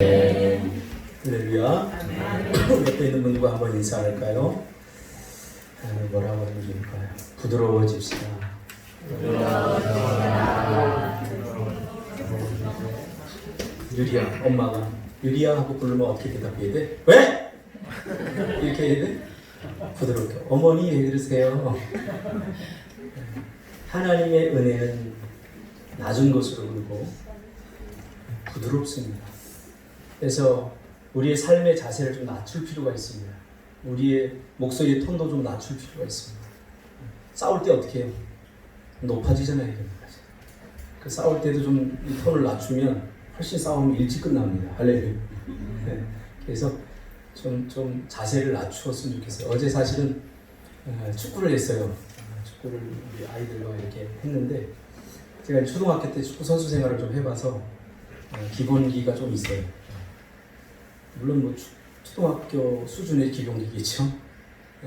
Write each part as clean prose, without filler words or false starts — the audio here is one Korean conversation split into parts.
할렐루야. 옆에 있는 분들과 한번 인사할까요? 뭐라고 하면 좋을까요? 부드러워집시다. 유리야, 엄마가 유리야 하고 부르면 어떻게 대답해야 돼? 왜? 이렇게 해야 돼? 부드럽게. 어머니 왜 그러세요? 하나님의 은혜는 낮은 것으로 흐르고 부드럽습니다. 그래서 우리의 삶의 자세를 좀 낮출 필요가 있습니다. 우리의 목소리의 톤도 좀 낮출 필요가 있습니다. 싸울 때 어떻게 해요? 높아지잖아요. 그 싸울 때도 좀 이 톤을 낮추면 훨씬 싸움이 일찍 끝납니다. 할렐루야. 네. 그래서 좀 자세를 낮추었으면 좋겠어요. 어제 사실은 축구를 했어요. 축구를 우리 아이들과 이렇게 했는데 제가 초등학교 때 축구 선수 생활을 좀 해봐서 기본기가 좀 있어요. 물론 뭐 초등학교 수준의 기본기겠죠.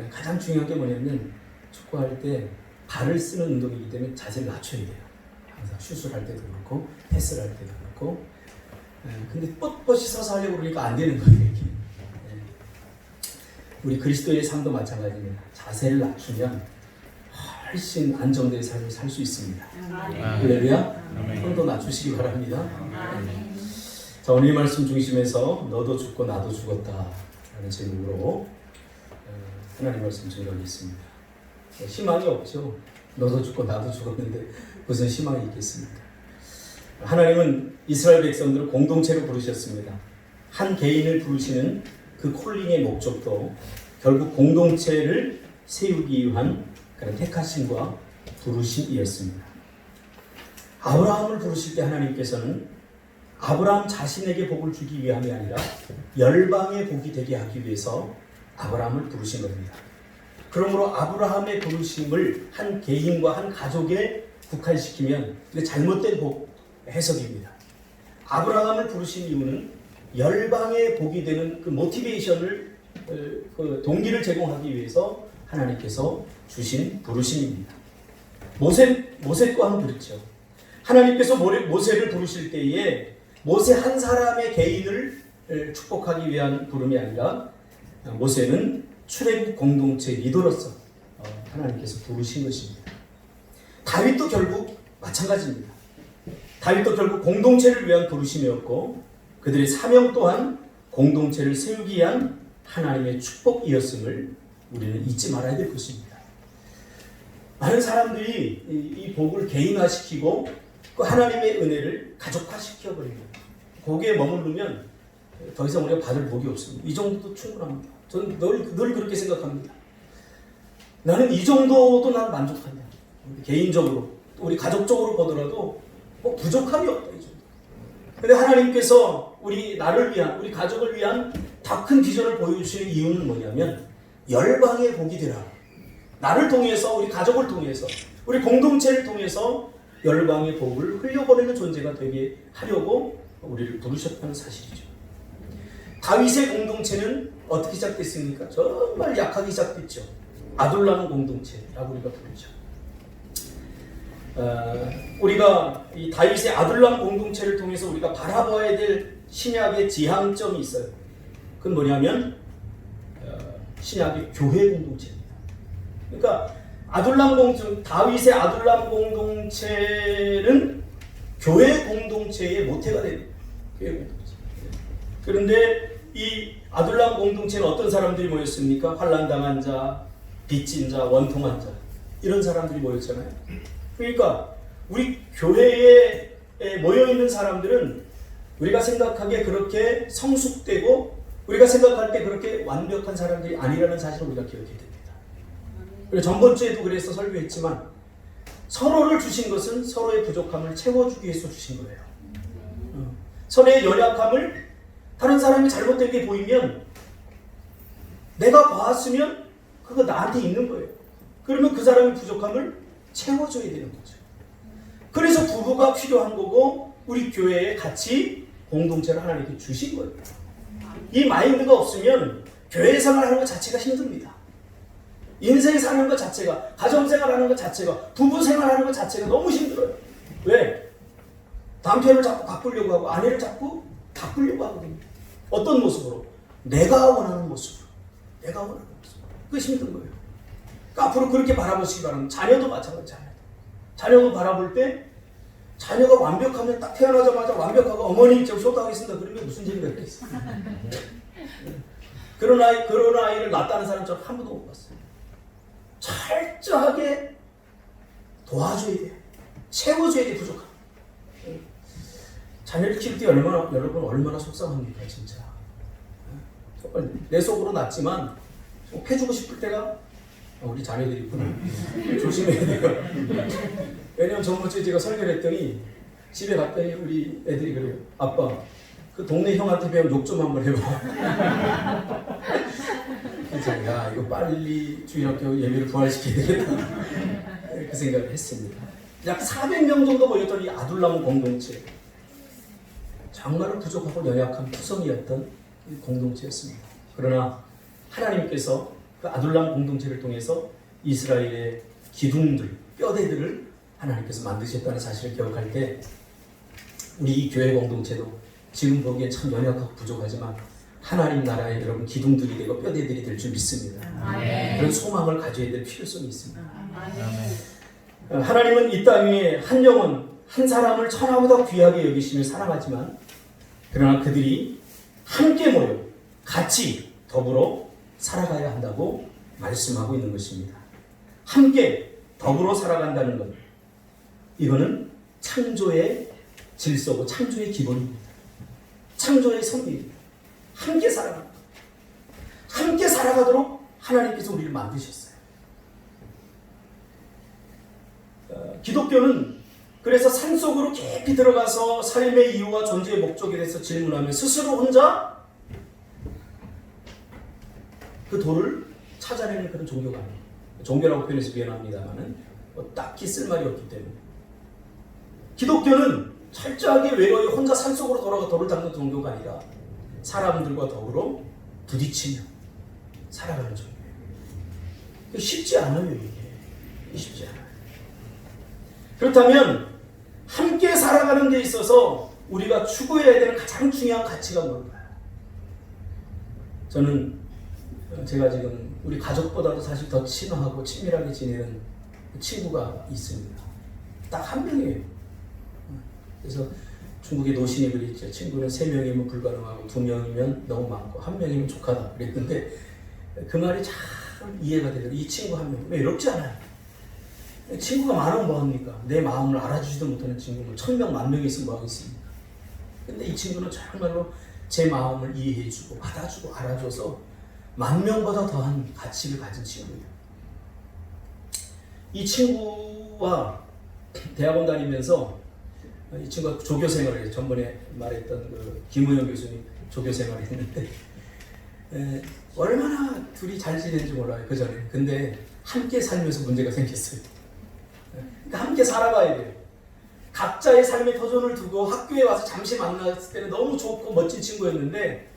가장 중요한 게 뭐냐면 축구할 때 발을 쓰는 운동이기 때문에 자세를 낮춰야 돼요. 항상 슛을 할 때도 그렇고 패스를 할 때도 그렇고. 근데 뻣뻣이 서서 하려고 그러니까 안 되는 거예요. 이렇게. 우리 그리스도의 삶도 마찬가지입니다. 자세를 낮추면 훨씬 안정된 삶을 살 수 있습니다. 할렐루야. 손도 낮추시기 바랍니다. 자, 오늘 이 말씀 중심에서 너도 죽고 나도 죽었다 라는 제목으로 하나님 말씀 전하겠습니다. 희망이 없죠. 너도 죽고 나도 죽었는데 무슨 희망이 있겠습니까? 하나님은 이스라엘 백성들을 공동체로 부르셨습니다. 한 개인을 부르시는 그 콜링의 목적도 결국 공동체를 세우기 위한 그런 택하심과 부르심이었습니다. 아브라함을 부르실 때 하나님께서는 아브라함 자신에게 복을 주기 위함이 아니라 열방의 복이 되게 하기 위해서 아브라함을 부르신 겁니다. 그러므로 아브라함의 부르심을 한 개인과 한 가족에 국한시키면 이게 잘못된 해석입니다. 아브라함을 부르신 이유는 열방의 복이 되는 그 모티베이션을 그 동기를 제공하기 위해서 하나님께서 주신 부르심입니다. 모세 또한 그렇죠. 하나님께서 모세를 부르실 때에 모세 한 사람의 개인을 축복하기 위한 부름이 아니라 모세는 출애굽 공동체 리더로서 하나님께서 부르신 것입니다. 다윗도 결국 마찬가지입니다. 다윗도 결국 공동체를 위한 부르심이었고 그들의 사명 또한 공동체를 세우기 위한 하나님의 축복이었음을 우리는 잊지 말아야 될 것입니다. 많은 사람들이 이 복을 개인화시키고 그 하나님의 은혜를 가족화시켜버립니다. 거기에 머무르면 더 이상 우리가 받을 복이 없습니다. 이 정도도 충분합니다. 저는 늘 그렇게 생각합니다. 나는 이 정도도 난 만족한다. 개인적으로 우리 가족적으로 보더라도 뭐 부족함이 없다. 이 정도. 근데 하나님께서 나를 위한 우리 가족을 위한 더 큰 비전을 보여주시는 이유는 뭐냐면 열방의 복이 되라. 나를 통해서 우리 가족을 통해서 우리 공동체를 통해서 열방의 복을 흘려보내는 존재가 되게 하려고 우리를 부르셨다는 사실이죠. 다윗의 공동체는 어떻게 시작됐습니까? 정말 약하게 시작됐죠. 아둘람 공동체라고 우리가 부르죠. 우리가 이 다윗의 아둘람 공동체를 통해서 우리가 바라봐야 될 신약의 지향점이 있어요. 그건 뭐냐면 신약의 교회 공동체입니다. 그러니까 다윗의 아둘람 공동체는 교회 공동체의 모태가 됩니다. 교회 공동체. 그런데 이 아둘람 공동체는 어떤 사람들이 모였습니까? 환난당한 자, 빚진 자, 원통한 자 이런 사람들이 모였잖아요. 그러니까 우리 교회에 모여있는 사람들은 우리가 생각하기에 그렇게 성숙되고 우리가 생각할 때 그렇게 완벽한 사람들이 아니라는 사실을 우리가 기억해야 됩니다. 그리고 전번주에도 그래서 설교했지만 서로를 주신 것은 서로의 부족함을 채워주기 위해서 주신 거예요. 서로의 연약함을 다른 사람이 잘못되게 보이면 내가 봤으면 그거 나한테 있는 거예요. 그러면 그 사람의 부족함을 채워줘야 되는 거죠. 그래서 부부가 필요한 거고 우리 교회에 같이 공동체를 하나님께 주신 거예요. 이 마인드가 없으면 교회 생활하는 것 자체가 힘듭니다. 인생 사는 것 자체가, 가정생활하는 것 자체가, 부부 생활하는 것 자체가 너무 힘들어요. 왜? 남편을 자꾸 바꾸려고 하고 아내를 자꾸 바꾸려고 하거든요. 어떤 모습으로? 내가 원하는 모습으로. 내가 원하는 모습으로. 그게 힘든 거예요. 그러니까 앞으로 그렇게 바라보시기 바랍니다. 자녀도 마찬가지잖아요. 자녀도 바라볼 때 자녀가 완벽하면 딱 태어나자마자 완벽하고 어머니 저 효도하겠습니다. 그러면 무슨 재미가 있겠어요. 그런 아이를 낳았다는 사람 저는 한 번도 못 봤어요. 철저하게 도와줘야 돼요. 채워줘야 돼. 부족함. 자녀를 키울 때 여러분 얼마나 속상합니까 진짜. 내 속으로 낳지만 패주고 싶을 때가 우리 자녀들이 있구나. 조심해야 돼요. 왜냐면 저번주에 제가 설교를 했더니 집에 갔더니 우리 애들이 그래요. 아빠 그 동네 형한테 배운 욕 좀 한번 해봐. 그래서 야 이거 빨리 주일학교 예배를 부활시켜야 되겠다. 그 생각을 했습니다. 약 400명 정도 모였던 이 아둘람 공동체. 정말로 부족하고 연약한 투성이었던 공동체였습니다. 그러나 하나님께서 그 아둘람 공동체를 통해서 이스라엘의 기둥들, 뼈대들을 하나님께서 만드셨다는 사실을 기억할 때 우리 이 교회 공동체도 지금 보기엔 참 연약하고 부족하지만 하나님 나라의 여러분 기둥들이 되고 뼈대들이 될 줄 믿습니다. 그런 소망을 가져야 될 필요성이 있습니다. 하나님은 이 땅 위에 한 영혼, 한 사람을 천하보다 귀하게 여기시며 사랑하지만 그러나 그들이 함께 모여 같이 더불어 살아가야 한다고 말씀하고 있는 것입니다. 함께 더불어 살아간다는 것, 이거는 창조의 질서고 창조의 기본입니다. 창조의 선비입니다. 함께 살아가는 것. 함께 살아가도록 하나님께서 우리를 만드셨어요. 기독교는 그래서 산속으로 깊이 들어가서 삶의 이유와 존재의 목적에 대해서 질문하며 스스로 혼자 그 도를 찾아내는 그런 종교가 아니에요. 종교라고 표현해서 미안합니다만은 딱히 쓸말이 없기 때문에. 기독교는 철저하게 외로이 혼자 산속으로 돌아가 도를 닦는 종교가 아니라 사람들과 더불어 부딪히며 살아가는 종교예요. 쉽지 않아요, 이게. 쉽지 않아요. 그렇다면 함께 살아가는 데 있어서 우리가 추구해야 되는 가장 중요한 가치가 뭘까요? 저는 제가 지금 우리 가족보다도 사실 더 친하고 친밀하게 지내는 친구가 있습니다. 딱 한 명이에요. 그래서 중국에 노신이 그랬죠. 친구는 3명이면 불가능하고 2명이면 너무 많고 1명이면 족하다 그랬는데 그 말이 참 이해가 되더라고요. 이 친구 1명 외롭지 않아요. 친구가 많으면 뭐합니까? 내 마음을 알아주지도 못하는 친구는 1000명, 10,000명이 있으면 뭐하겠습니까? 근데 이 친구는 정말로 제 마음을 이해해주고 받아주고 알아줘서 10,000명보다 더한 가치를 가진 친구예요. 이 친구와 대학원 다니면서 이 친구가 조교 생활을 해요. 전번에 말했던 그 김우영 교수님 조교 생활을 했는데 얼마나 둘이 잘 지내는지 몰라요. 그 전에. 근데 함께 살면서 문제가 생겼어요. 그러니까 함께 살아가야 돼요. 각자의 삶에 터전을 두고 학교에 와서 잠시 만났을 때는 너무 좋고 멋진 친구였는데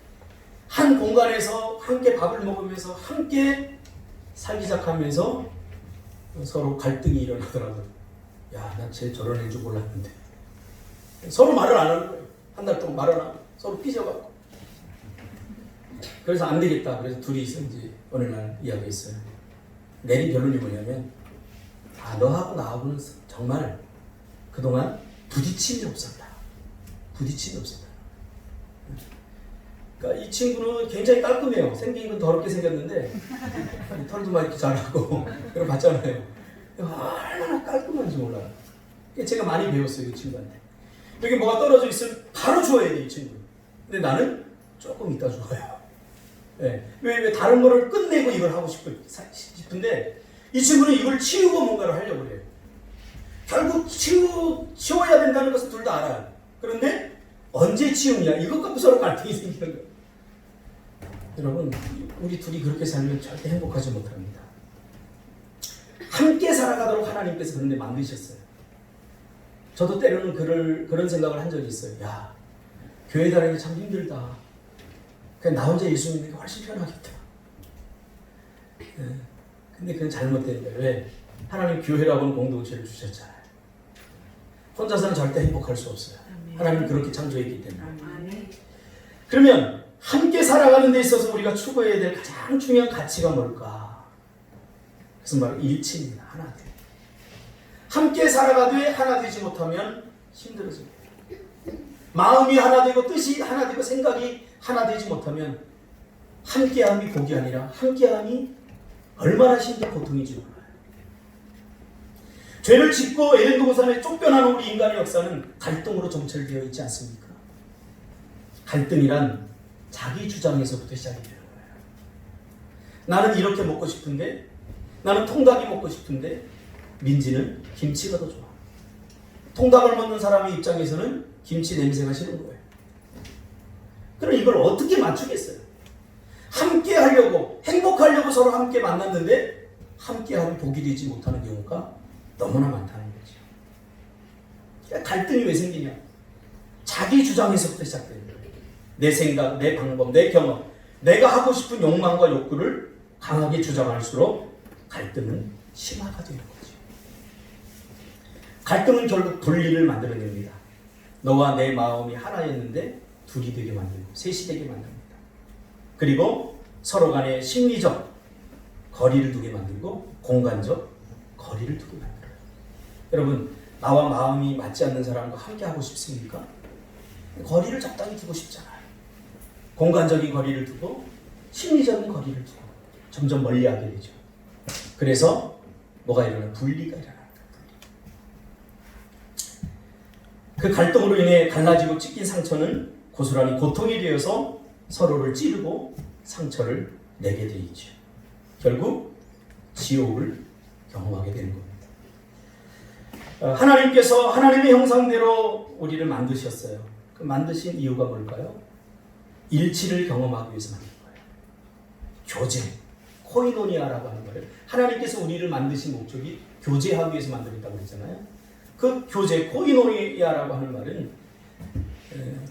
한 공간에서 함께 밥을 먹으면서 함께 살기 시작하면서 서로 갈등이 일어나더라고요. 야, 난 쟤 저런 애인 줄 몰랐는데. 서로 말을 안 하는 거예요. 한 달 동안 말을 안 하고 서로 삐져가고. 그래서 안 되겠다. 그래서 둘이서 이제 어느 날 이야기했어요. 내린 결론이 뭐냐면 너하고 나하고는 정말 그동안 부딪힘이 없었다. 부딪힘이 없었다. 그러니까 이 친구는 굉장히 깔끔해요. 생긴 건 더럽게 생겼는데 털도 막 이렇게 자라고 그런 거 봤잖아요. 얼마나 깔끔한지 몰라요. 제가 많이 배웠어요. 이 친구한테. 여기 뭐가 떨어져 있으면 바로 주워야 돼. 이 친구. 근데 나는 조금 이따 주워요. 네. 왜 다른 거를 끝내고 이걸 하고 싶은데 이 친구는 이걸 치우고 뭔가를 하려고 해요. 결국 치워야 된다는 것은 둘 다 알아요. 그런데 언제 치우냐 이것 갖고 서로 갈등이 생기는 거예요. 여러분 우리 둘이 그렇게 살면 절대 행복하지 못합니다. 함께 살아가도록 하나님께서 그런 데 만드셨어요. 저도 때로는 그런 생각을 한 적이 있어요. 야, 교회 다니기 참 힘들다. 그냥 나 혼자 예수 믿는 게 훨씬 편하겠다. 근데 그건 잘못된 거예요. 왜? 하나님 교회라고 하는 공동체를 주셨잖아요. 혼자서는 절대 행복할 수 없어요. 하나님 그렇게 창조했기 때문에. 그러면 함께 살아가는 데 있어서 우리가 추구해야 될 가장 중요한 가치가 뭘까? 그것은 바로 일치입니다. 하나 돼. 함께 살아가되 하나 되지 못하면 힘들어집니다. 마음이 하나 되고 뜻이 하나 되고 생각이 하나 되지 못하면 함께함이 복이 아니라 함께함이 얼마나 힘든 고통인지 몰라요. 죄를 짓고 에덴 동산에 쫓겨나는 우리 인간의 역사는 갈등으로 정체되어 있지 않습니까? 갈등이란 자기 주장에서부터 시작이 되는 거예요. 나는 이렇게 먹고 싶은데, 나는 통닭이 먹고 싶은데 민지는 김치가 더 좋아. 통닭을 먹는 사람의 입장에서는 김치 냄새가 싫은 거예요. 그럼 이걸 어떻게 맞추겠어요? 함께 하려고, 행복하려고 서로 함께 만났는데 함께하는 복이 되지 못하는 경우가 너무나 많다는 거죠. 그러니까 갈등이 왜 생기냐? 자기 주장에서부터 시작되는 거예요. 내 생각, 내 방법, 내 경험, 내가 하고 싶은 욕망과 욕구를 강하게 주장할수록 갈등은 심화가 되는 거죠. 갈등은 결국 분리를 만들어냅니다. 너와 내 마음이 하나였는데 둘이 되게 만들고 셋이 되게 만듭니다. 그리고 서로 간에 심리적 거리를 두게 만들고 공간적 거리를 두게 만들어요. 여러분, 나와 마음이 맞지 않는 사람과 함께 하고 싶습니까? 거리를 적당히 두고 싶잖아요. 공간적인 거리를 두고 심리적인 거리를 두고 점점 멀리하게 되죠. 그래서 뭐가 일어나요? 분리가 일어나요. 그 갈등으로 인해 갈라지고 찢긴 상처는 고스란히 고통이 되어서 서로를 찌르고 상처를 내게 돼 있죠. 결국 지옥을 경험하게 되는 겁니다. 하나님께서 하나님의 형상대로 우리를 만드셨어요. 그 만드신 이유가 뭘까요? 일치를 경험하기 위해서 만든 거예요. 교제, 코이노니아라고 하는 거예요. 하나님께서 우리를 만드신 목적이 교제하기 위해서 만들었다고 그랬잖아요. 그 교제, 코이노니아라고 하는 말은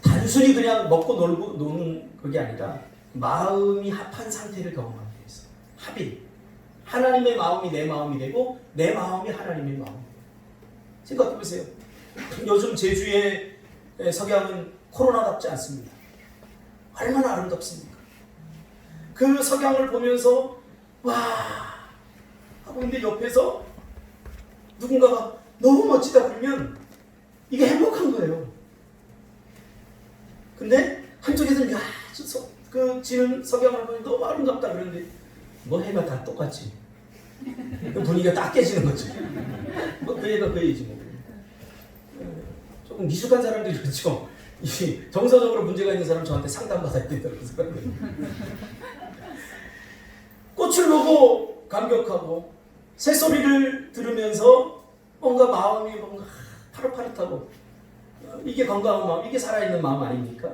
단순히 그냥 먹고 놀고 노는 그게 아니라 마음이 합한 상태를 경험하기 위해서. 합일. 하나님의 마음이 내 마음이 되고 내 마음이 하나님의 마음. 생각해 보세요. 요즘 제주의 석양은 코로나답지 않습니다. 얼마나 아름답습니까? 그 석양을 보면서 와 하고 있는데 옆에서 누군가가 너무 멋지다 그러면 이게 행복한 거예요. 근데 한쪽에서는 야, 그 지는 석양을 보니 너무 아름답다 그러는데 뭐 해가 다 똑같지. 그 분위기가 딱 깨지는 거죠. 뭐 그 애가 그 애지 뭐. 조금 미숙한 사람들이 그렇죠. 정서적으로 문제가 있는 사람 저한테 상담받아야 된다고 생각해요. 꽃을 보고 감격하고 새소리를 들으면서 뭔가 마음이 뭔가 파릇파릇하고 이게 건강한 마음, 이게 살아있는 마음 아닙니까?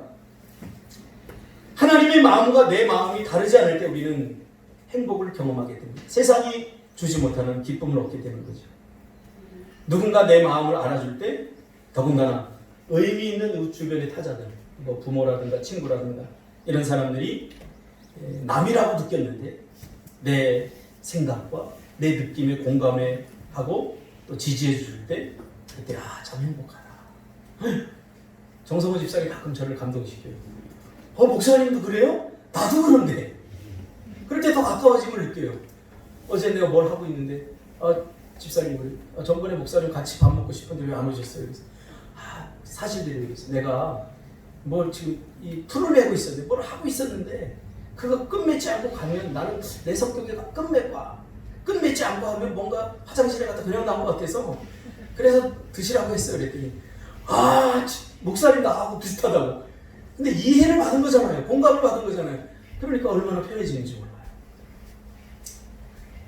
하나님의 마음과 내 마음이 다르지 않을 때 우리는 행복을 경험하게 됩니다. 세상이 주지 못하는 기쁨을 얻게 되는 거죠. 누군가 내 마음을 알아줄 때 더군다나 의미 있는 주변의 타자들, 뭐 부모라든가 친구라든가 이런 사람들이 남이라고 느꼈는데 내 생각과 내 느낌에 공감해 하고 또 지지해 줄 때 그때 참 행복하다. 정성호 집사님 가끔 저를 감동시켜요. 목사님도 그래요? 나도 그런데. 그럴 때 더 가까워짐을 느껴요. 어제 내가 뭘 하고 있는데 집사님 전번에 목사님 같이 밥 먹고 싶은데 왜 안 오셨어요? 그래서 사실대로 내가 뭘 지금 이 풀을 내고 있었는데 뭘 하고 있었는데 그거 끝맺지 않고 가면 나는 내 성격이 끝맺지 않고 하면 뭔가 화장실에 갔다 그냥 나온 것 같아서 그래서 드시라고 했어요. 그랬더니 목사님 나하고 비슷하다고. 근데 이해를 받은 거잖아요. 공감을 받은 거잖아요. 그러니까 얼마나 편해지는지 몰라요.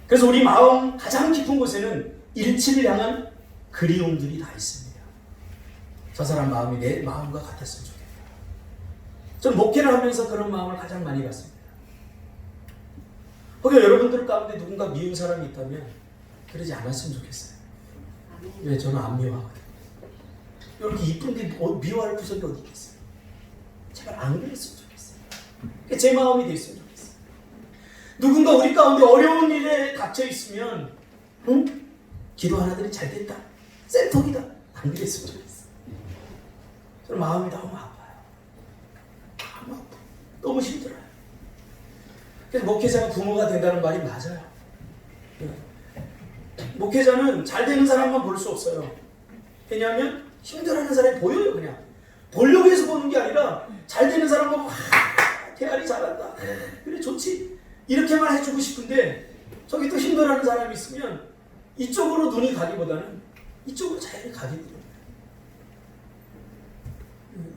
그래서 우리 마음 가장 깊은 곳에는 일치를 향한 그리움들이 다 있습니다. 저 사람 마음이 내 마음과 같았으면 좋겠다. 저는 목회를 하면서 그런 마음을 가장 많이 갖습니다. 혹여 여러분들 가운데 누군가 미운 사람이 있다면 그러지 않았으면 좋겠어요. 왜? 저는 안 미워하거든요. 이렇게 이쁜데 미워할 구석이 어디 있겠어요? 제발 안 그랬으면 좋겠어요. 제 마음이 됐으면 좋겠어요. 누군가 우리 가운데 어려운 일에 닥쳐 있으면 기도한 아들이 잘 됐다. 셀통이다. 안 그랬으면 좋겠어요. 저는 마음이 너무 아파요. 너무 아파요. 너무 힘들어요. 그래서 목회자가 부모가 된다는 말이 맞아요. 목회자는 잘 되는 사람만 볼 수 없어요. 왜냐하면 힘들어하는 사람이 보여요. 그냥 보려고 해서 보는 게 아니라 잘 되는 사람 보고 대가리 잘한다, 그래 좋지, 이렇게만 해주고 싶은데 저기 또 힘들어하는 사람이 있으면 이쪽으로 눈이 가기보다는 이쪽으로 자연히 가게 돼요.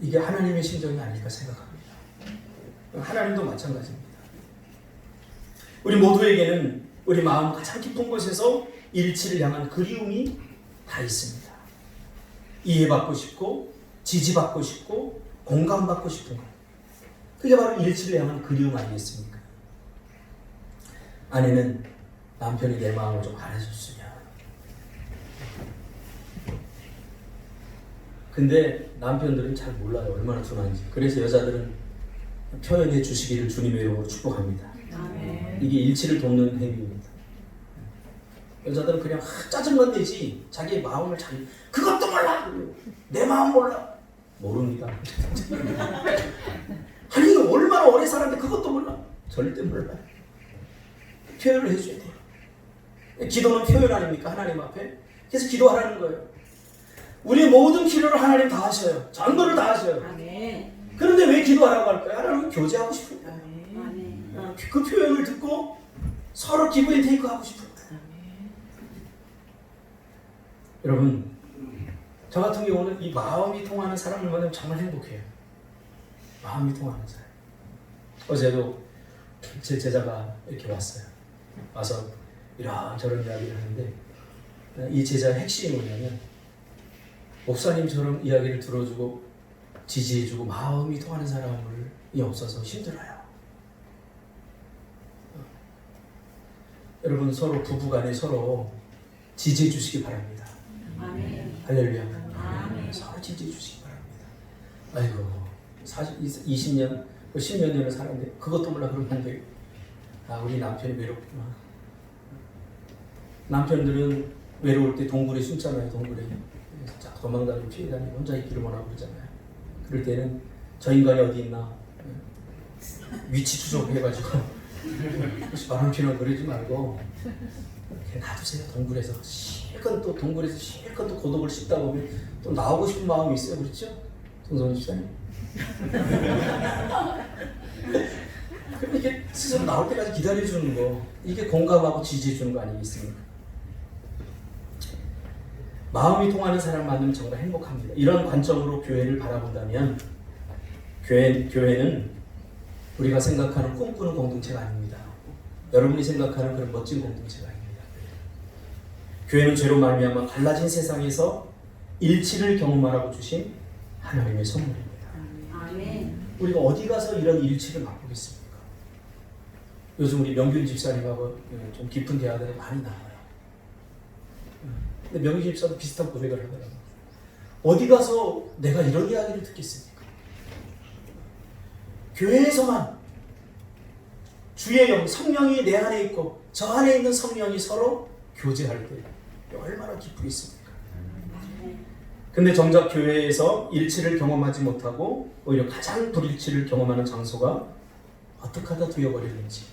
이게 하나님의 심정이 아닐까 생각합니다. 하나님도 마찬가지입니다. 우리 모두에게는 우리 마음 가장 깊은 곳에서 일치를 향한 그리움이 다 있습니다. 이해받고 싶고 지지받고 싶고 공감받고 싶은 것, 그게 바로 일치를 향한 그리움 아니겠습니까? 아내는 남편이 내 마음을 좀 알아줬으면, 근데 남편들은 잘 몰라요, 얼마나 둔한지. 그래서 여자들은 표현해 주시기를 주님의 이름으로 축복합니다. 이게 일치를 돕는 행위입니다. 여자들은 그냥 짜증만 내지 자기의 마음을 잘, 그것도 몰라, 내 마음 몰라, 모릅니다. 아니 이거 얼마나 오래 살았는데 그것도 몰라? 절대 몰라요. 표현을 해줘야 돼요. 기도는 표현 아닙니까? 하나님 앞에. 그래서 기도하라는 거예요. 우리의 모든 필요를 하나님 다 하셔요. 전부를 다 하셔요. 그런데 왜 기도하라고 할까요? 하나님은 교제하고 싶은 거예요. 그 표현을 듣고 서로 기브 앤 테이크 하고 싶은 거예요. 여러분, 저 같은 경우는 이 마음이 통하는 사람을 만나면 정말 행복해요. 마음이 통하는 사람. 어제도 제 제자가 이렇게 왔어요. 와서 이런저런 이야기를 하는데, 이 제자의 핵심이 뭐냐면 목사님처럼 이야기를 들어주고 지지해주고 마음이 통하는 사람이 없어서 힘들어요. 여러분, 서로 부부간에 서로 지지해 주시기 바랍니다. 아멘. 할렐루야. 아멘. 서로 지지해 주시기 바랍니다. 아이고, 20년, 10몇 년을 살았는데 그것도 몰라 그러면 안 돼요. 아, 우리 남편이 외롭구나. 남편들은 외로울 때 동굴에 숨잖아요. 동굴에 도망다니고 피해다니고 혼자 있기를 원하고 그러잖아요. 그럴 때는 저 인간이 어디 있나 위치 추적해가지고 혹시 바람 피는 그러지 말고 놔두세요. 동굴에서 실컷 또 동굴에서 실컷 또 고독을 씹다 보면 또 나오고 싶은 마음이 있어요. 그렇죠? 정성훈 집사님. 이렇게 스스로 나올 때까지 기다려주는 거, 이게 공감하고 지지해주는 거 아니겠습니까? 마음이 통하는 사람 만나면 정말 행복합니다. 이런 관점으로 교회를 바라본다면 교회는 우리가 생각하는 꿈꾸는 공동체가 아닙니다. 여러분이 생각하는 그런 멋진 공동체가 아닙니다. 교회는 죄로 말미암아 갈라진 세상에서 일치를 경험하라고 주신 하나님의 선물입니다. 아멘. 우리가 어디 가서 이런 일치를 맛보겠습니까? 요즘 우리 명균 집사님하고 좀 깊은 대화들이 많이 나와요. 근데 명균 집사도 비슷한 고백을 하더라고요. 어디 가서 내가 이런 이야기를 듣겠습니까? 교회에서만 주의 영, 성령이 내 안에 있고 저 안에 있는 성령이 서로 교제할 때 얼마나 기쁘겠습니까? 근데 정작 교회에서 일치를 경험하지 못하고 오히려 가장 불일치를 경험하는 장소가 어떻게 하다 되어버리는지,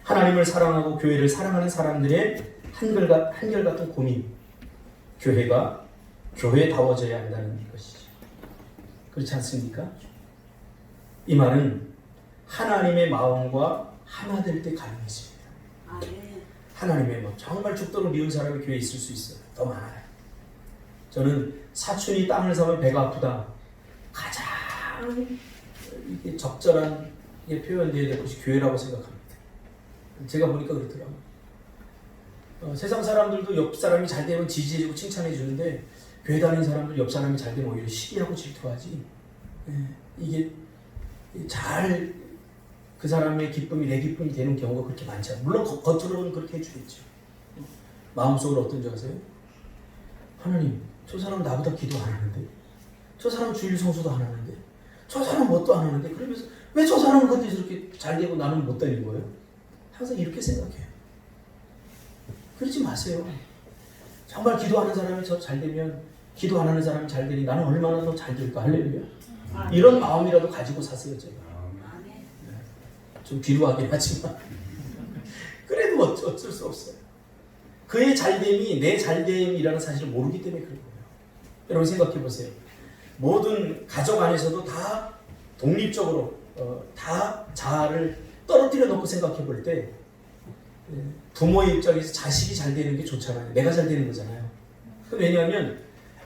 하나님을 사랑하고 교회를 사랑하는 사람들의 한결같은 고민, 교회가 교회다워져야 한다는 것이죠. 그렇지 않습니까? 이 말은 하나님의 마음과 하나 될 때 가능히 있습니다. 하나님의 마음, 정말 죽도록 미운 사람이 교회에 있을 수 있어요. 더 많아요. 저는 사촌이 땅을 사면 배가 아프다, 가장 이게 적절한 게 표현되어야 될 것이 교회라고 생각합니다. 제가 보니까 그렇더라고요. 세상 사람들도 옆 사람이 잘 되면 지지해주고 칭찬해 주는데 교회 다니는 사람들 옆 사람이 잘 되면 오히려 시기하고 질투하지. 이게 잘 그 사람의 기쁨이 내 기쁨이 되는 경우가 그렇게 많지 않아요. 물론 겉으로는 그렇게 해주겠죠. 마음속으로 어떤지 아세요? 하나님, 저 사람 나보다 기도 안 하는데, 저 사람 주일 성수도 안 하는데, 저 사람 뭣도 안 하는데, 그러면서 왜 저 사람은 근데 저렇게 잘 되고 나는 못 되는 거예요? 항상 이렇게 생각해요. 그러지 마세요. 정말 기도하는 사람이 저 잘 되면, 기도 안 하는 사람이 잘 되니 나는 얼마나 더 잘 될까? 할렐루야. 이런 마음이라도 가지고 사세요. 제가 좀 비루하긴 하지만 그래도 어쩔 수 없어요. 그의 잘됨이 내 잘됨이라는 사실을 모르기 때문에 그런 거예요. 여러분 생각해 보세요. 모든 가족 안에서도 다 독립적으로 다 자아를 떨어뜨려 놓고 생각해 볼 때 부모의 입장에서 자식이 잘 되는 게 좋잖아요. 내가 잘 되는 거잖아요. 왜냐하면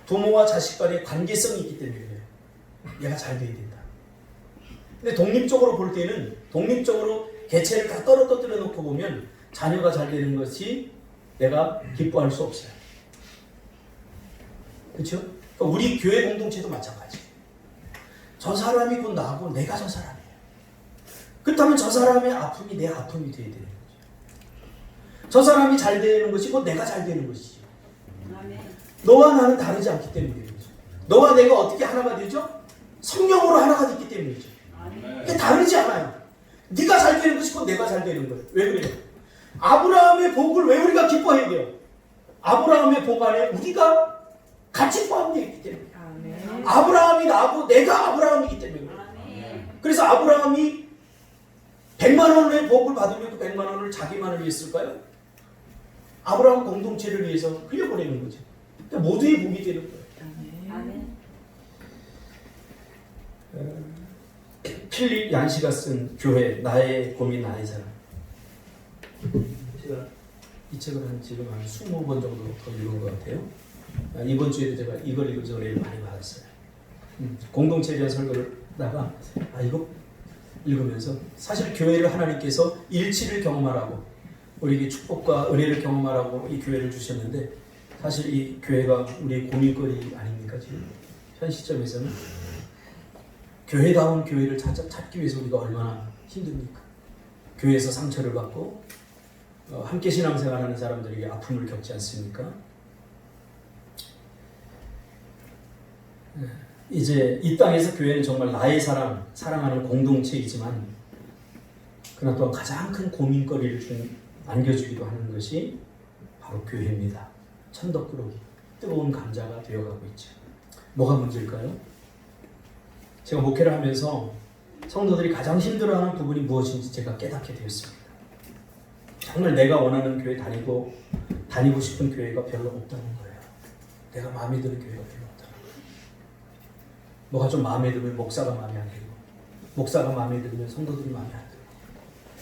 부모와 자식 간의 관계성이 있기 때문에 그래요. 얘가 잘 돼야 된다. 근데 독립적으로 볼 때는 독립적으로 개체를 다 떨어뜨려 놓고 보면 자녀가 잘 되는 것이 내가 기뻐할 수 없어요. 그렇죠? 그러니까 우리 교회 공동체도 마찬가지. 저 사람이 곧 나고 내가 저 사람이에요. 그렇다면 저 사람의 아픔이 내 아픔이 되어야 되는 거죠. 저 사람이 잘 되는 것이 곧 내가 잘 되는 것이죠. 너와 나는 다르지 않기 때문이에요. 너와 내가 어떻게 하나가 되죠? 성령으로 하나가 됐기 때문이죠. 이게 다르지 않아요. 네가 잘 되는 것이 곧 내가 잘 되는 거예요. 왜 그래요? 아브라함의 복을 왜 우리가 기뻐해야 돼요? 아브라함의 복 안에 우리가 같이 포함되어 있기 때문에. 아브라함이 나고 내가 아브라함이기 때문에. 그래서 아브라함이 100만 원의 복을 받으면 그 100만 원을 자기만을 위해 쓸까요? 아브라함 공동체를 위해서 흘려보내는 거죠. 그러니까 모두의 복이 되는 거예요. 필립 얀시가 쓴 교회 나의 고민 나의 사랑. 제가 이 책을 지금 한 20번 정도 더 읽은 것 같아요. 이번 주에도 제가 이걸 읽으면서 은혜를 많이 받았어요. 공동체에 대한 설교를 하다가 이거 읽으면서 사실 교회를 하나님께서 일치를 경험하라고 우리에게 축복과 은혜를 경험하라고 이 교회를 주셨는데 사실 이 교회가 우리의 고민거리 아닙니까? 지금 현 시점에서는 교회다운 교회를 찾기 위해서 우리가 얼마나 힘듭니까? 교회에서 상처를 받고 함께 신앙생활하는 사람들에게 아픔을 겪지 않습니까? 이제 이 땅에서 교회는 정말 나의 사랑하는 공동체이지만 그러나 또 가장 큰 고민거리를 안겨주기도 하는 것이 바로 교회입니다. 천덕꾸러기, 뜨거운 감자가 되어가고 있죠. 뭐가 문제일까요? 제가 목회를 하면서 성도들이 가장 힘들어하는 부분이 무엇인지 제가 깨닫게 되었습니다. 정말 내가 원하는 교회 다니고 싶은 교회가 별로 없다는 거예요. 내가 마음에 드는 교회가 별로 없다는 거예요. 뭐가 좀 마음에 들면 목사가 마음에 안 들고, 목사가 마음에 들면 성도들이 마음에 안 들고,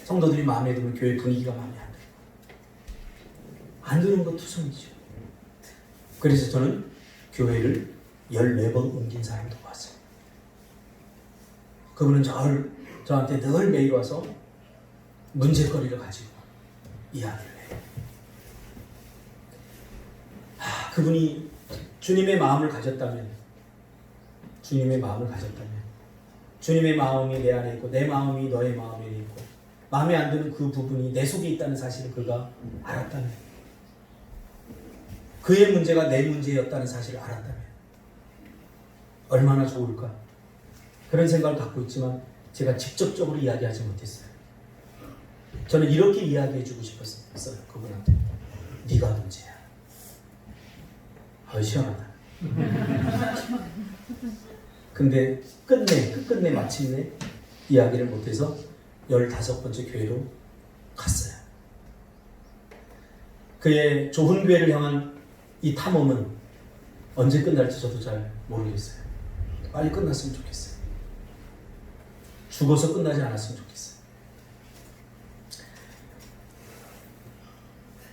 성도들이 마음에 들면 교회 분위기가 마음에 안 들고, 안 드는 것 투성이죠. 그래서 저는 교회를 14번 옮긴 사람도 봤어요. 그분은 저한테 늘 매일 와서 문제거리를 가지고 이야기를 해요. 그분이 주님의 마음을 가졌다면 주님의 마음이 내 안에 있고 내 마음이 너의 마음에 있고 마음에 안 드는 그 부분이 내 속에 있다는 사실을 그가 알았다면 그의 문제가 내 문제였다는 사실을 알았다면 얼마나 좋을까? 그런 생각을 갖고 있지만 제가 직접적으로 이야기하지 못했어요. 저는 이렇게 이야기해주고 싶었어요. 그분한테. 네가 문제야. 시원하다. 근데 끝끝내 마침내 이야기를 못해서 15번째 교회로 갔어요. 그의 좁은 교회를 향한 이 탐험은 언제 끝날지 저도 잘 모르겠어요. 빨리 끝났으면 좋겠어요. 죽어서 끝나지 않았으면 좋겠어요.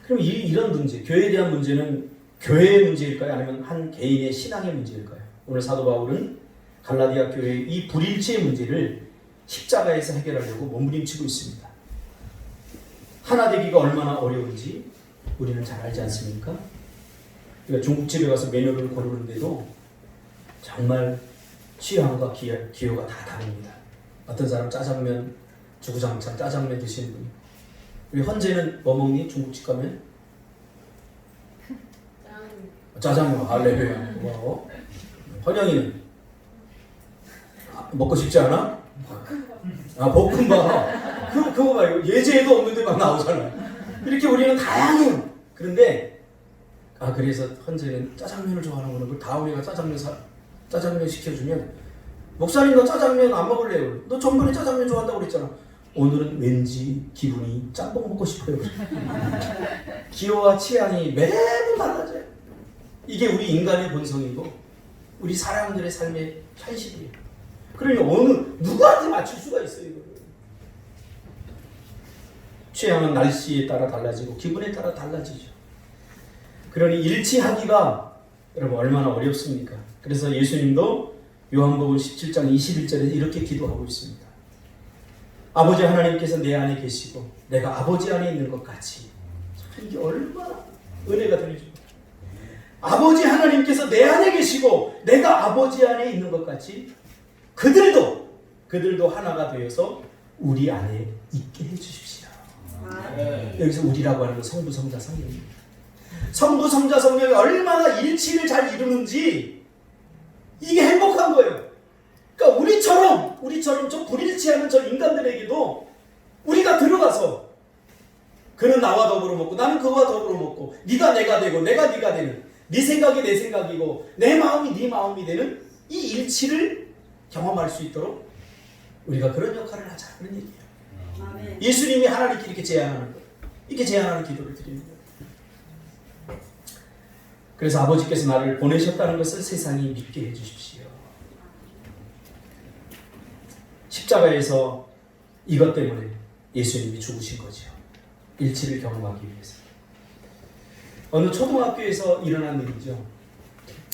그럼 이런 문제, 교회에 대한 문제는 교회의 문제일까요? 아니면 한 개인의 신앙의 문제일까요? 오늘 사도 바울은 갈라디아 교회의 이 불일치의 문제를 십자가에서 해결하려고 몸부림치고 있습니다. 하나 되기가 얼마나 어려운지 우리는 잘 알지 않습니까? 그러니까 중국집에 가서 메뉴를 고르는데도 정말 취향과 기호가 다 다릅니다. 어떤 사람 짜장면, 주구장창 짜장면 드시는 분이. 우리 헌재는 뭐 먹니? 중국집 가면? 짜장면. 할렐루야. 고마워. 헌영이는? 먹고 싶지 않아? 볶음밥. 그거 봐요. 예제에도 없는데 막 나오잖아요. 이렇게 우리는 다양해요. 그런데 그래서 헌재는 짜장면을 좋아하는구나. 그 다음에가 짜장면 시켜주면 목사님 너 짜장면 안 먹을래요? 너 전번에 짜장면 좋아한다고 그랬잖아. 오늘은 왠지 기분이 짬뽕 먹고 싶어요. 기호와 취향이 매번 달라져요. 이게 우리 인간의 본성이고 우리 사람들의 삶의 현실이에요. 그러니 누구한테 맞출 수가 있어요. 이거를. 취향은 날씨에 따라 달라지고 기분에 따라 달라지죠. 그러니 일치하기가 여러분 얼마나 어렵습니까? 그래서 예수님도 요한복음 17장 21절에 이렇게 기도하고 있습니다. 아버지 하나님께서 내 안에 계시고 내가 아버지 안에 있는 것 같이. 이게 얼마나 은혜가 되죠. 아버지 하나님께서 내 안에 계시고 내가 아버지 안에 있는 것 같이 그들도 하나가 되어서 우리 안에 있게 해주십시오. 여기서 우리라고 하는 건 성부, 성자, 성령입니다. 성부, 성자, 성령이 얼마나 일치를 잘 이루는지 이게 행복한 거예요. 그러니까 우리처럼 좀 불일치하는 저 인간들에게도 우리가 들어가서 그는 나와 더불어 먹고 나는 그와 더불어 먹고 네가 내가 되고 내가 네가 되는 네 생각이 내 생각이고 내 마음이 네 마음이 되는 이 일치를 경험할 수 있도록 우리가 그런 역할을 하자 그런 얘기예요. 아멘. 예수님이 하나님께 이렇게 제안하는 거예요. 이렇게 제안하는 기도를 드리는 거예요. 그래서 아버지께서 나를 보내셨다는 것을 세상이 믿게 해주십시오. 십자가에서 이것 때문에 예수님이 죽으신 거죠. 일치를 경험하기 위해서. 어느 초등학교에서 일어난 일이죠.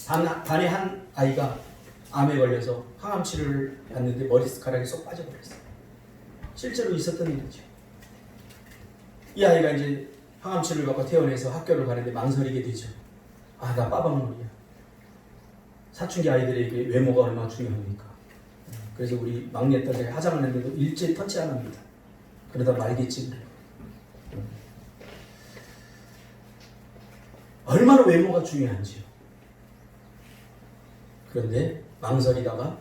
반의 한 아이가 암에 걸려서 항암치료를 받는데 머리카락이 쏙 빠져버렸어요. 실제로 있었던 일이죠. 이 아이가 이제 항암치료를 받고 퇴원해서 학교를 가는데 망설이게 되죠. 아, 나 빠방놀이야. 사춘기 아이들에게 외모가 얼마나 중요합니까? 그래서 우리 막내딸이 화장을 했는데도 일제 터치 안 합니다. 그러다 말겠지. 얼마나 외모가 중요한지요. 그런데 망설이다가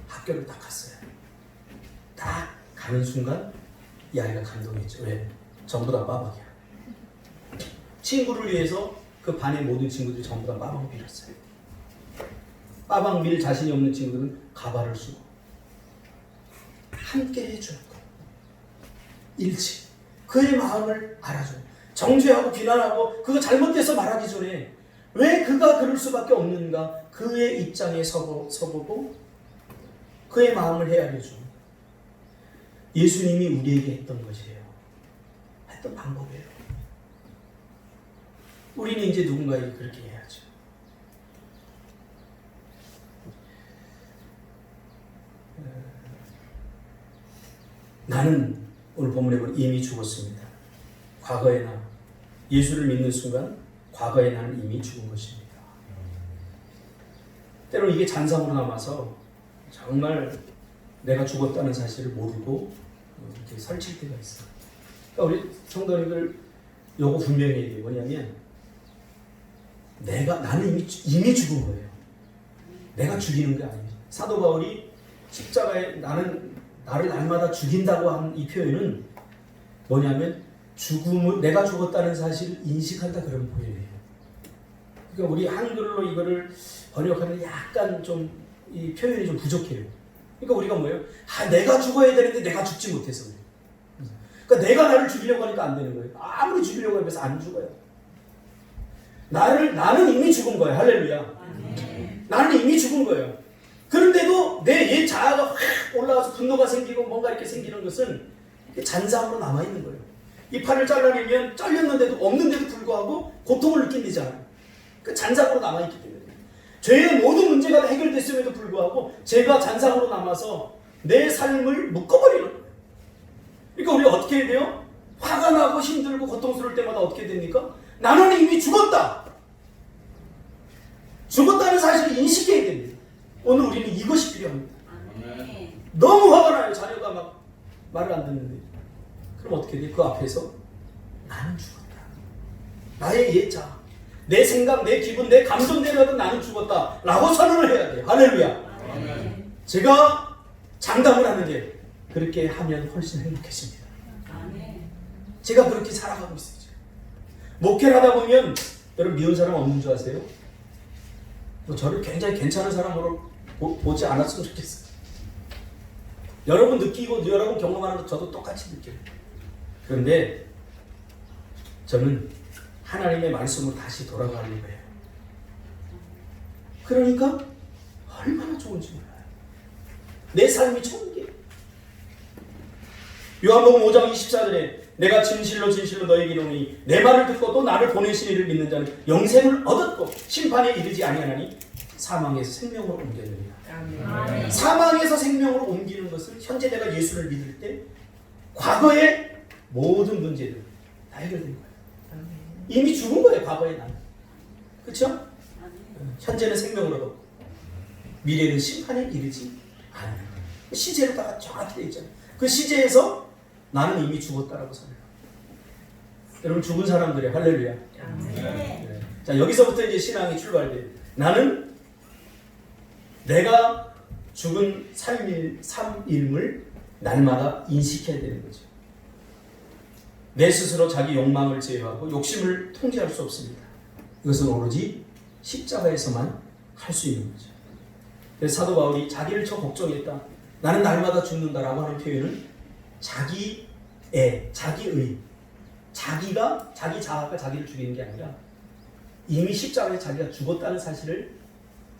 학교를 딱 갔어요. 딱 가는 순간 이 아이가 감동했죠. 왜? 전부 다 빠박이야. 친구를 위해서 그 반의 모든 친구들이 전부 다 빠박을 빌었어요. 빠박 밀 자신이 없는 친구들은 가발을 쓰고 함께 해주는 것. 일치. 그의 마음을 알아줘요. 정죄하고 비난하고 그거 잘못돼서 말하기 전에 왜 그가 그럴 수밖에 없는가 그의 입장에 서보고 그의 마음을 헤아려줘. 예수님이 우리에게 했던 것이에요. 했던 방법이에요. 우리는 이제 누군가에게 그렇게 해야죠. 나는 오늘 본문에 보면 이미 죽었습니다. 과거에 나 예수를 믿는 순간 과거에 나는 이미 죽은 것입니다. 때로 이게 잔상으로 남아서 정말 내가 죽었다는 사실을 모르고 이렇게 설칠 때가 있어요. 그러니까 우리 성도님들 요거 분명히 얘기해요. 뭐냐면 나는 이미 죽은 거예요. 내가 죽이는 게 아니에요. 사도 바울이 십자가에 나를 날마다 죽인다고 한 이 표현은 뭐냐면 내가 죽었다는 사실을 인식한다 그런 표현이에요. 그러니까 우리 한글로 이거를 번역하면 약간 좀 이 표현이 좀 부족해요. 그러니까 우리가 뭐예요? 내가 죽어야 되는데 내가 죽지 못해서 그래요. 그러니까 내가 나를 죽이려고 하니까 안 되는 거예요. 아무리 죽이려고 해서 안 죽어요. 나는 이미 죽은 거예요. 할렐루야. 나는 이미 죽은 거예요. 그런데도 내 옛 자아가 확 올라와서 분노가 생기고 뭔가 이렇게 생기는 것은 잔상으로 남아있는 거예요. 이 팔을 잘라내면 잘렸는데도 없는데도 불구하고 고통을 느낀다잖아요. 그 잔상으로 남아있기 때문에. 죄의 모든 문제가 해결됐음에도 불구하고 죄가 잔상으로 남아서 내 삶을 묶어버리는 거예요. 그러니까 우리가 어떻게 해야 돼요? 화가 나고 힘들고 고통스러울 때마다 어떻게 됩니까? 나는 이미 죽었다. 죽었다는 사실을 인식해야 됩니다. 오늘 우리는 이것이 필요합니다. 너무 화가 나요. 자녀가 막 말을 안 듣는데. 그럼 어떻게 돼? 그 앞에서 나는 죽었다. 나의 옛 자아, 내 생각, 내 기분, 내 감정대로든 나는 죽었다 라고 선언을 해야 돼요. 할렐루야. 제가 장담을 하는데 그렇게 하면 훨씬 행복해집니다. 제가 그렇게 살아가고 있어요. 목회를 하다 보면 여러분 미운 사람 없는 줄 아세요? 저를 굉장히 괜찮은 사람으로 보지 않았으면 좋겠어요. 여러분 느끼고 여러분 경험하는 거 저도 똑같이 느껴요. 그런데 저는 하나님의 말씀으로 다시 돌아가려고 해요. 그러니까 얼마나 좋은지 몰라요. 내 삶이 좋은 게. 요한복음 5장 24절에 내가 진실로 진실로 너에게 이르노니 내 말을 듣고 또 나를 보내신 이를 믿는 자는 영생을 얻었고 심판에 이르지 아니하나니 사망에서 생명으로 옮겨느니라. 아멘. 사망에서 생명으로 옮기는 것은 현재 내가 예수를 믿을 때 과거의 모든 문제들 다 해결된 거예요. 아멘. 이미 죽은 거예요. 과거에 나는. 그렇죠? 현재는 생명을 얻었고 미래는 심판에 이르지 않아요. 시제로 다 정확히 되어 있잖아요. 그 시제에서 나는 이미 죽었다라고 생각해요. 여러분 죽은 사람들의 할렐루야. 네. 자, 여기서부터 이제 신앙이 출발돼요. 나는 내가 죽은 삶임을 날마다 인식해야 되는 거죠. 내 스스로 자기 욕망을 제어하고 욕심을 통제할 수 없습니다. 이것은 오로지 십자가에서만 할 수 있는 거죠. 그래서 사도 바울이 자기를 쳐 복종했다. 나는 날마다 죽는다라고 하는 표현은 자기의, 자기가, 자기 자아가 자기를 죽이는 게 아니라 이미 십자가에 자기가 죽었다는 사실을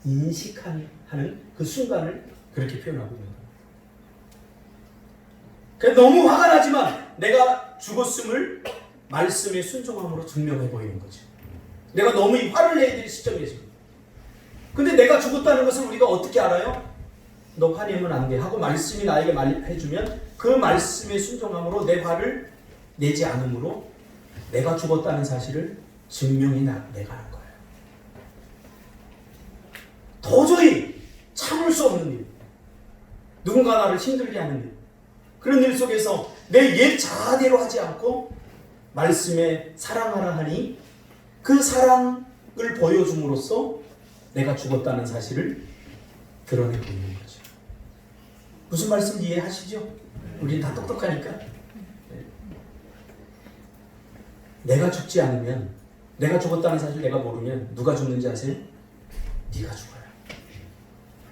인식하는 그 순간을 그렇게 표현하고 있는 거예요. 그래서 너무 화가 나지만 내가 죽었음을 말씀의 순종함으로 증명해 보이는 거죠. 내가 너무 화를 내야 될 시점이죠. 근데 내가 죽었다는 것을 우리가 어떻게 알아요? 너 화내면 안 돼 하고 말씀이 나에게 해주면 그 말씀의 순종함으로 내 화를 내지 않으므로 내가 죽었다는 사실을 증명해 내가는 거예요. 도저히 참을 수 없는 일, 누군가 나를 힘들게 하는 일, 그런 일 속에서 내 옛 자아대로 하지 않고 말씀에 사랑하라 하니 그 사랑을 보여줌으로써 내가 죽었다는 사실을 드러내 보이는 거죠. 무슨 말씀인지 이해하시죠? 우리는 다 똑똑하니까. 내가 죽지 않으면, 내가 죽었다는 사실 내가 모르면 누가 죽는지 아세요? 네가 죽어요.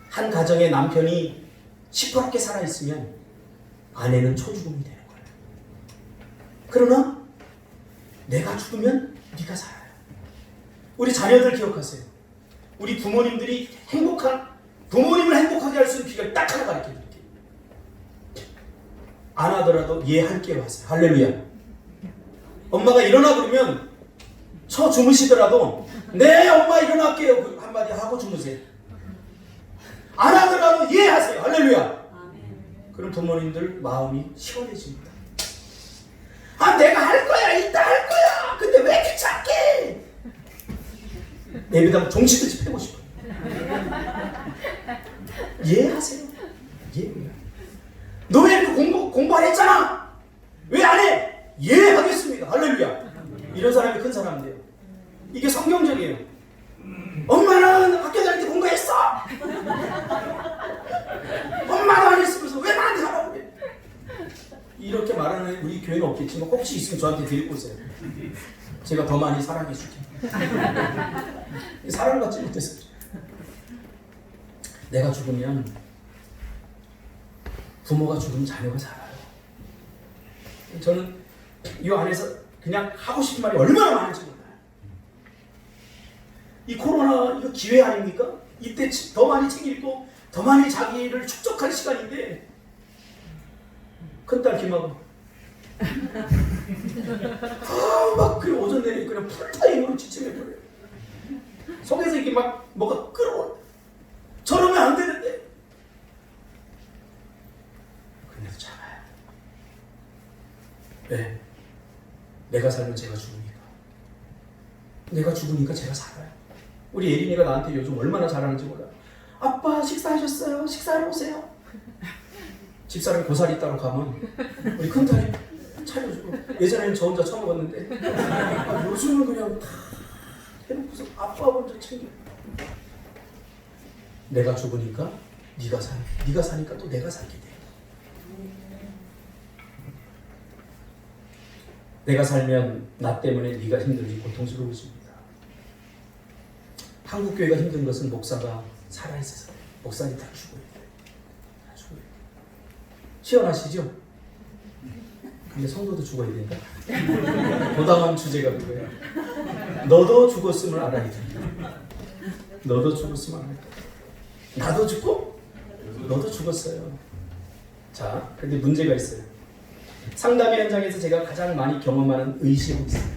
한 가정의 남편이 시퍼렇게 살아있으면 아내는 초죽음이 되는 거예요. 그러나 내가 죽으면 네가 살아요. 우리 자녀들 기억하세요. 우리 부모님들이 부모님을 행복하게 할 수 있는 비결 딱 하나 가르쳐 드릴게요. 안 하더라도 할게요 하세요. 할렐루야. 엄마가 일어나 그러면 쳐 주무시더라도 네 엄마 일어날게요 그 한마디 하고 주무세요. 안 하더라도 하세요. 할렐루야. 그럼 부모님들 마음이 시원해집니다. 내가 할 거야. 이따 할 거야. 근데 왜 이렇게 작게? 내비다 종치듯이 패고 싶어요. 이해하세요? 너 왜 공부 안 했잖아? 왜 안 해? 이해하겠습니다. 할렐루야. 이런 사람이 큰 사람 돼요. 이게 성경적이에요. 엄마는 학교 다닐 때 공부했어. 엄마도 안 했으면서 왜 나한테 하라고 그래? 이렇게 말하는 우리 교회는 없겠지만 혹시 있으면 저한테 데리고 오세요. 제가 더 많이 사랑해 줄게요. 사랑받지 못해서. 내가 죽으면 부모가 죽으면 자녀가 살아요. 저는 이 안에서 그냥 하고 싶은 말이 얼마나 많은지 몰라요. 이 코로나 이거 기회 아닙니까? 이때 더 많이 책 읽고 더 많이 자기를 축적할 시간인데 큰딸 김하고 막 그 오전 내내 그냥 풀타임으로 지침해버려요. 속에서 이렇게 막 뭐가 끌어올. 저러면 안 되는데. 근데도 참아요. 왜? 내가 살면 제가 죽으니까. 내가 죽으니까 제가 살아요. 우리 예린이가 나한테 요즘 얼마나 잘하는지 몰라요. 아빠 식사하셨어요? 식사하러 오세요. 집사람이 고사리 따로 가면 우리 큰딸이 차려주고 예전에는 저 혼자 처먹었는데 요즘은 그냥 다 해놓고서 아빠 먼저 챙겨. 내가 죽으니까 네가 사. 네가 사니까 또 내가 살게 돼. 내가 살면 나 때문에 네가 힘들지 고통스러워집니다. 한국 교회가 힘든 것은 목사가 살아있어서 목사님 다 죽어요. 다 죽어요. 시원하시죠? 근데 성도도 죽어야 된다. 도당한 주제가 그거야. 너도 죽었음을 알아야 된다. 너도 죽었음을 알아야 된다. 나도 죽고 너도 죽었어요. 자, 근데 문제가 있어요. 상담의 현장에서 제가 가장 많이 경험하는 의심이 있어요.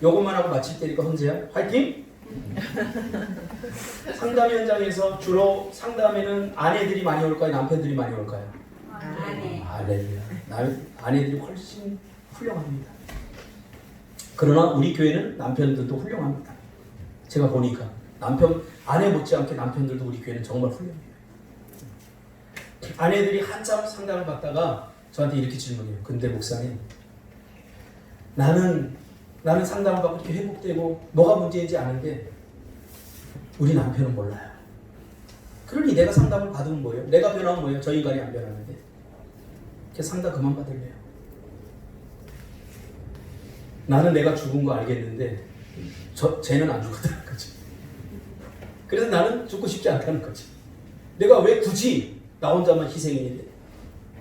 요것만 하고 마칠 테니까 헌재야. 화이팅! 상담 현장에서 주로 상담에는 아내들이 많이 올까요? 남편들이 많이 올까요? 아내. 할렐루야. 아내들이 훨씬 훌륭합니다. 그러나 우리 교회는 남편들도 훌륭합니다. 제가 보니까 아내 못지않게 남편들도 우리 교회는 정말 훌륭해요. 아내들이 한참 상담을 받다가 저한테 이렇게 질문해요. 근데 목사님, 나는 상담을 받고 이렇게 회복되고 뭐가 문제인지 아는데 우리 남편은 몰라요. 그러니 내가 상담을 받으면 뭐예요? 내가 변하면 뭐예요? 저 인간이 안 변하는데. 그래서 상담 그만 받을래요. 나는 내가 죽은 거 알겠는데 쟤는 안 죽었다는 거지. 그래서 나는 죽고 싶지 않다는 거지. 내가 왜 굳이 나 혼자만 희생해야 돼?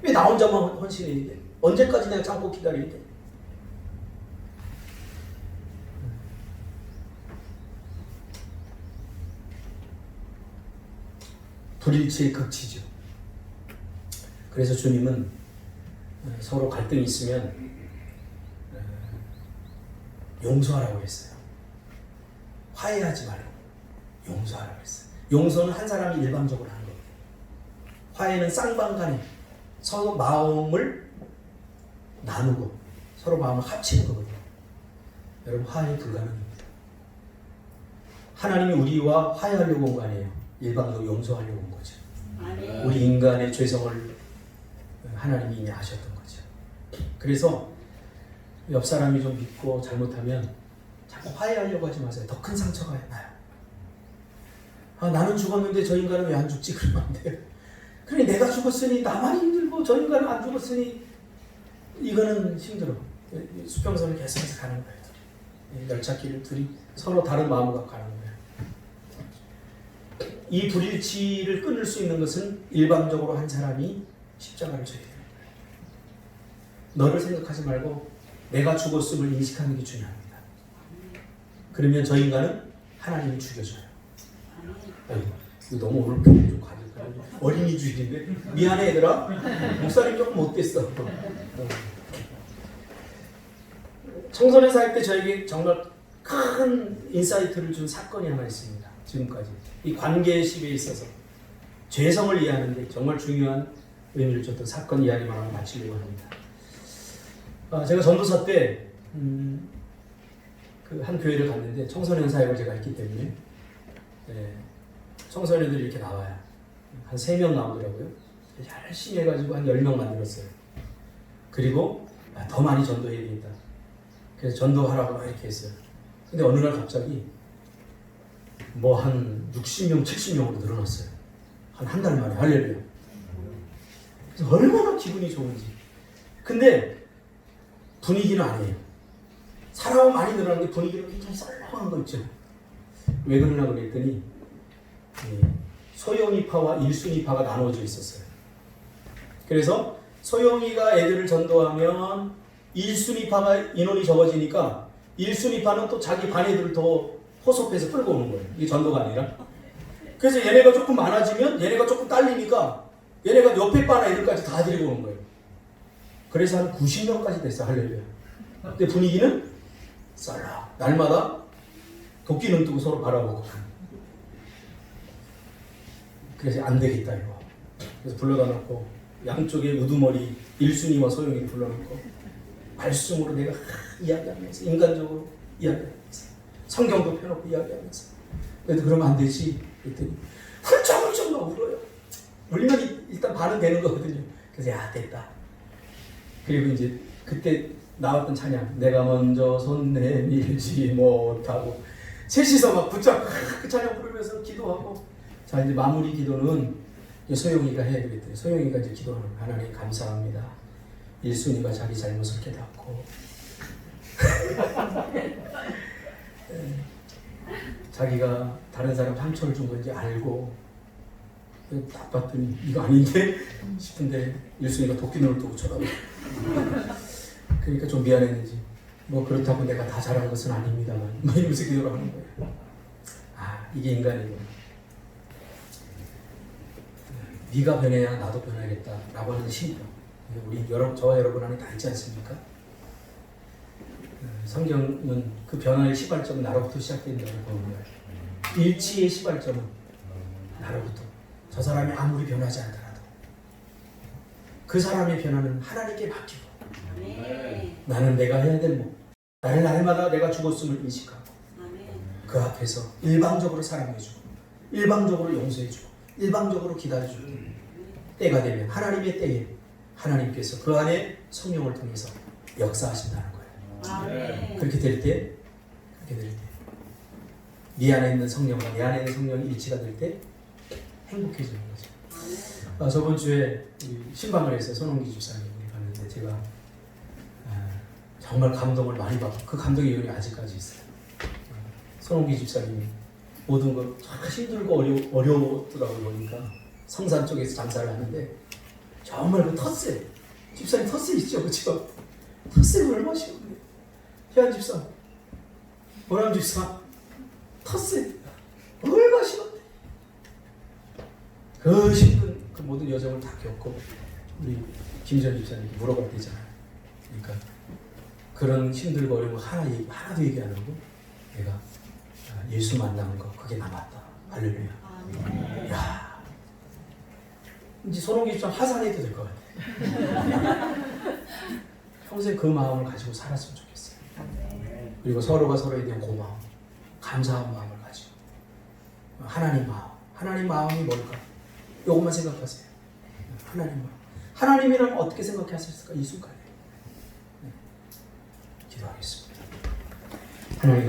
왜 나 혼자만 헌신해야 돼? 언제까지 내가 참고 기다려야 돼? 불일치의 극치죠. 그래서 주님은 서로 갈등이 있으면 용서하라고 했어요. 화해하지 말고 용서하라고 했어요. 용서는 한 사람이 일방적으로 하는 겁니다. 화해는 쌍방간에 서로 마음을 나누고 서로 마음을 합치는 거거든요. 여러분, 화해 불가능입니다. 하나님이 우리와 화해하려고 온 거 아니에요. 일방적으로 용서하려고 온 거죠. 우리 인간의 죄성을 하나님이 이미 아셨던 거죠. 그래서 옆 사람이 좀 믿고 잘못하면 자꾸 화해하려고 하지 마세요. 더 큰 상처가 나요. 나는 죽었는데 저 인간은 왜 안 죽지? 그러면 안 돼요. 그래, 내가 죽었으니 나만 힘들고 저 인간은 안 죽었으니 이거는 힘들어. 수평선을 계속해서 가는 거예요. 열차길을 둘이 서로 다른 마음을 갖고 가는 거예요. 이 불일치를 끊을 수 있는 것은 일방적으로 한 사람이 십자가를 져야 되는 거예요. 너를 생각하지 말고 내가 죽었음을 인식하는 게 중요합니다. 그러면 저 인간은 하나님이 죽여줘요. 아이고, 이거 너무 오늘 표현이 좀 가질 거예요. 어린이 주일인데 미안해 얘들아. 목사님 조금 못됐어. 청소년 사역 때 저에게 정말 큰 인사이트를 준 사건이 하나 있습니다. 지금까지 이 관계십에 있어서 죄성을 이해하는데 정말 중요한 의미를 줬던 사건 이야기만 하고 마치려고 합니다. 제가 전도사 때 그 한 교회를 갔는데 청소년 사역을 제가 했기 때문에 청소년들이 이렇게 나와요. 한 3명 나오더라고요. 열심히 해가지고 한 10명 만들었어요. 그리고 더 많이 전도해야 되겠다. 그래서 전도하라고 이렇게 했어요. 근데 어느 날 갑자기 뭐 한 60명, 70명으로 늘어났어요. 한 달 만에. 할렐루야. 그래서 얼마나 기분이 좋은지. 근데 분위기는 아니에요. 사람은 많이 늘어났는데 분위기는 굉장히 썰렁한 거 있죠. 왜 그러나 그랬더니 소영이파와 일순이파가 나눠져 있었어요. 그래서 소영이가 애들을 전도하면 일순이파가 인원이 적어지니까 일순이파는 또 자기 반 애들을 더 호섭해서 끌고 오는 거예요. 이게 전도가 아니라. 그래서 얘네가 조금 많아지면 얘네가 조금 딸리니까 얘네가 옆에 반 애들까지 다 데리고 오는 거예요. 그래서 한 90명까지 됐어. 할렐루야. 근데 분위기는 썰렁. 날마다 도끼 눈 뜨고 서로 바라보고. 그래서 안 되겠다 이거. 그래서 불러다 놓고 양쪽에 우두머리 일순이와 소영이를 불러놓고 말씀으로 내가 이야기하면서 인간적으로 이야기하면서 성경도 펴놓고 이야기하면서 그래도 그러면 안 되지. 그랬더니 훌쩍훌쩍 막 울어요. 울면 일단 반응되는 거거든요. 그래서 야 됐다. 그리고 이제 그때 나왔던 찬양 내가 먼저 손 내밀지 못하고 셋이서 막 붙잡고 그 찬양 부르면서 기도하고 자 이제 마무리 기도는 소영이가 해야 되겠더니 소영이가 이제 기도하는 하나님 감사합니다. 일순이가 자기 잘못을 깨닫고 자기가 다른 사람 상처를 준 건지 알고 딱 봤더니 이거 아닌데 싶은데 일순이가 도끼눈을 뜨고 쳐다보고 그러니까 좀 미안했는지 뭐 그렇다고 내가 다 잘한 것은 아닙니다만 뭐 이러면서 기도를 하는 거예요. 아, 이게 인간이고 네가 변해야 나도 변하겠다라고 하는 신분, 우리 저와 여러분 안에 다 있지 않습니까? 성경은 그 변화의 시발점은 나로부터 시작된다고 보는 거예요. 일치의 시발점은 나로부터. 저 사람이 아무리 변하지 않더라도 그 사람의 변화는 하나님께 맡기고 나는 내가 해야 될 뭐, 나는 날마다 내가 죽었음을 인식하고 그 앞에서 일방적으로 사랑해주고 일방적으로 용서해주고 일방적으로 기다려줄 때가 되면 하나님의 때에 하나님께서 그 안에 성령을 통해서 역사하신다는 거예요. 그렇게 될 때, 네 안에 있는 성령과 내 안에 있는 성령이 일치가 될 때 행복해지는 거죠. 저번 주에 신방을 해서 손홍기 집사님이 봤는데 제가 정말 감동을 많이 받고 그 감동의 여운이 아직까지 있어요. 손홍기 집사님이 모든 걸 참 힘들고 어려웠더라고 보니까 성산 쪽에서 장사를 하는데 정말 그 텃세, 집사님 텃세 있죠, 그렇죠? 텃세가 얼마나 쉬운데 태안 집사, 보람 집사 텃세 얼마나 쉬운데 그 힘든 그 모든 여정을 다 겪고 우리 김전 집사님께 물어볼 때잖아요. 그러니까 그런 힘들고 어려운 거 하나도 얘기 안 하고 내가 예수 만나는 거 그게 남았다. 할렐루야. 야, 이제 손홍기 좀 하산해도 될 것 같아. 평생 그 마음을 가지고 살았으면 좋겠어요. 그리고 서로가 서로에 대한 고마움, 감사한 마음을 가지고 하나님 마음, 하나님 마음이 뭘까? 이것만 생각하세요. 하나님 마음. 하나님이라면 어떻게 생각하셨을까? 이 순간에. 기도하겠습니다. 하나님.